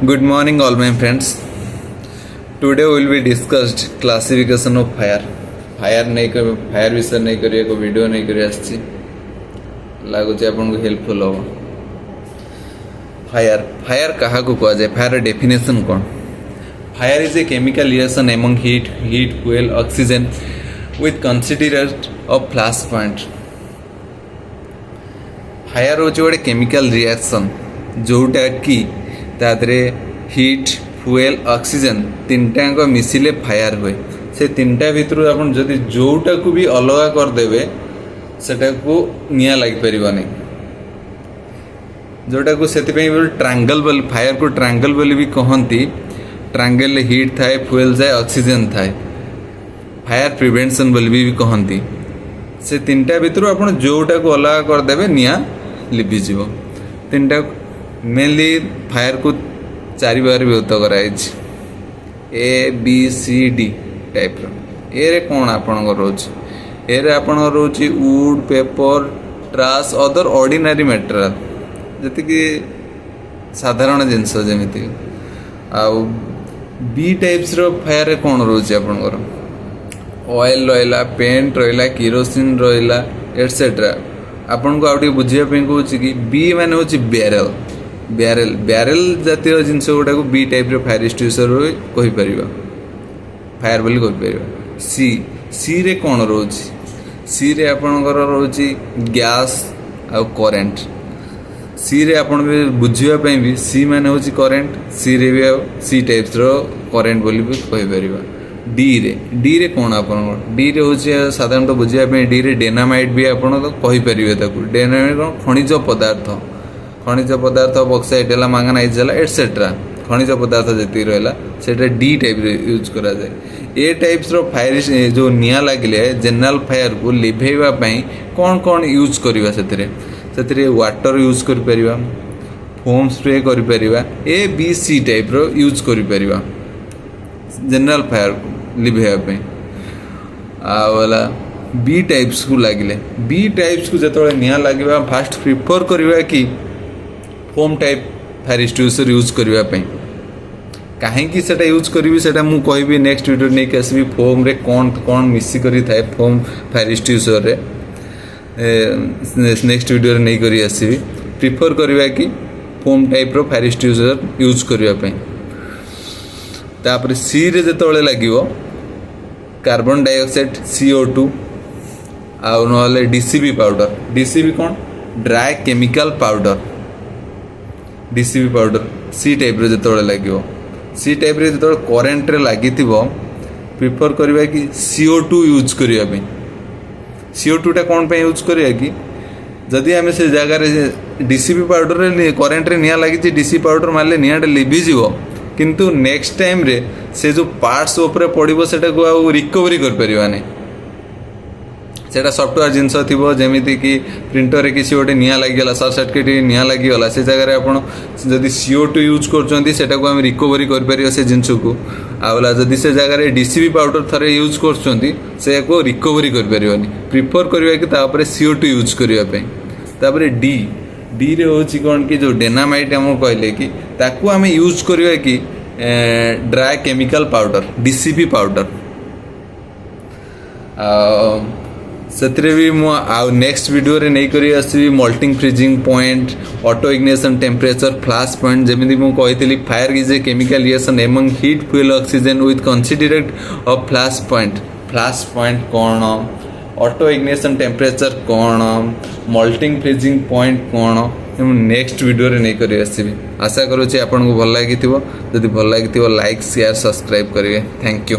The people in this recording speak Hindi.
Good morning, all my friends. Today we will be discussed classification of fire. Fire विषय नहीं करिए को वीडियो नहीं करिए आछि लागुचे आपन को हेल्पफुल हो. फायर कहा को कहा जाए. फायर डेफिनेशन कौन? Fire is a chemical reaction among heat fuel oxygen with considerate of flash point. Fire होचे गोटे केमिकल रिएक्शन जोटा कि तादरे हीट फ्यूएल ऑक्सीजन तीनटा मिसिले फायर हुए. से तीनटा भितर आपन जदि जोटा को भी अलग कर देबे सेटा को निया लाग परिबानी. जोटा को सेति पई ट्रायंगल बोल फायर को ट्रायंगल बोली भी कहंती. ट्रायंगल हीट थाए फ्यूएल जाए ऑक्सीजन थाए. फायर प्रिवेंशन बोली भी कहंती. से तीनटा भितर आपन जोटा को अलग कर देबे निया लिपि जीवो. तीनटा मेनली फायर को चारि बार विभक्त कराई A B C D type रो. ए रे कोन आपन रोच ए रे आपन रोच wood paper trash other ordinary material जति कि साधारण जिंस जेमिति. आ बी टाइप्स रो फायर कोन रोच आपन ऑयल रहा पेंट रहा किरोसिन रहा एटसेट्रा. आपन को आउटे बुझिया पे कहूँ कि बी मान हूँ ब्यारेल ब्यारेल ब्यारेल जातीय जिनस गुटा को बी टाइप फायर एक्सटिंग्विशर कहीपर फायर बोली कहीपर. सी सी रे कौन रोच सी रे आपणकर रोच गैस आ करेन्ट. सी रे आपन भी बुझापी भी सी मान हूँ करेन्ट. सी रे भी सी टाइप्स करेन्ट बोली भी कहीपर. डी रे कौन आप डी रे हूँ साधारणतः बुझापी डी रे डेनामाइट भी आप कहीपर. डेनामाइट कौन खनिज पदार्थ बक्साइट है मांगानाइज है एटसेट्रा खनिज पदार्थ जी रहा से डी टाइप यूज करा जाए. ए टाइप्स फायर जो निया लगे जनरल फायर को लिभेवाई कौन कौन यूज करवा से वाटर यूज कर फोम स्प्रे कर A B C type use कर जनरल फायर को लिभेवाई. आला बी टाइप्स को लगे बी टाइप्स को जो निया लगे फास्ट प्रिफर करवा कि foam type fire extinguisher use करने कहीं से यूज करी से मुझे नेक्स्ट वीडियो नहीं आसबि. फोम रे कौन कौन मिसिक थाए फोम फायर एक्सटिंग्विशर रे नेक्स्ट वीडियो नहीं करी आसबि. प्रिफर करवा कि फोम टाइप रो फायर एक्सटिंग्विशर यूज करने. तापर सी रे जो लगे कार्बन डाइऑक्साइड CO2 आउ न DCB पाउडर. DCB कौन dry chemical powder. DCB powder C type जो लगे सी टाइप जो करेन्ट लगी प्रिफर करवा कि CO2 यूज करने. CO2 टा कौन पे यूज करवा कि जदि आम से जगार DCB पाउडर करेन्ट निया लगी DCB पाउडर मारे निआटा लिभिज किंतु नेक्स्ट टाइम रे से जो पार्ट्स ऊपर पड़ो से रिकवरी कर सेटा सॉफ्टवेयर जिनस थी जमीती कि प्रिंटर रे किसी गोटे निया लगिगला सर्ट सर्किट निया लगिगला से जगह आप जदि CO2 यूज कर रिकवरी कर से जिनस को आला जदि से जगह DCB पाउडर थरे यूज कर रिकवरी कर प्रिफर करवा कि CO2 यूज करने. डी डी रे हूँ कौन कि जो डेनामाइट आम कहले कि ताकू आम यूज करवा कि dry chemical powder DCB powder. से भी मुझे नेक्स्ट वीडियो रे नहीं करी आसबि melting freezing point auto ignition temperature flash point. जमी मुझे कही fire is a chemical reaction among heat fuel oxygen with considerate of flash point कौन ऑटो इग्निशन टेम्परेचर कौन मल्टिंग फ्रीजिंग पॉइंट कौन नेक्स्ट वीडियो रे नहीं करी आसबि. आशा करुँचे आपन को भल लगी जदि भल लगी लाइक शेयर सब्सक्राइब करेंगे. Thank you.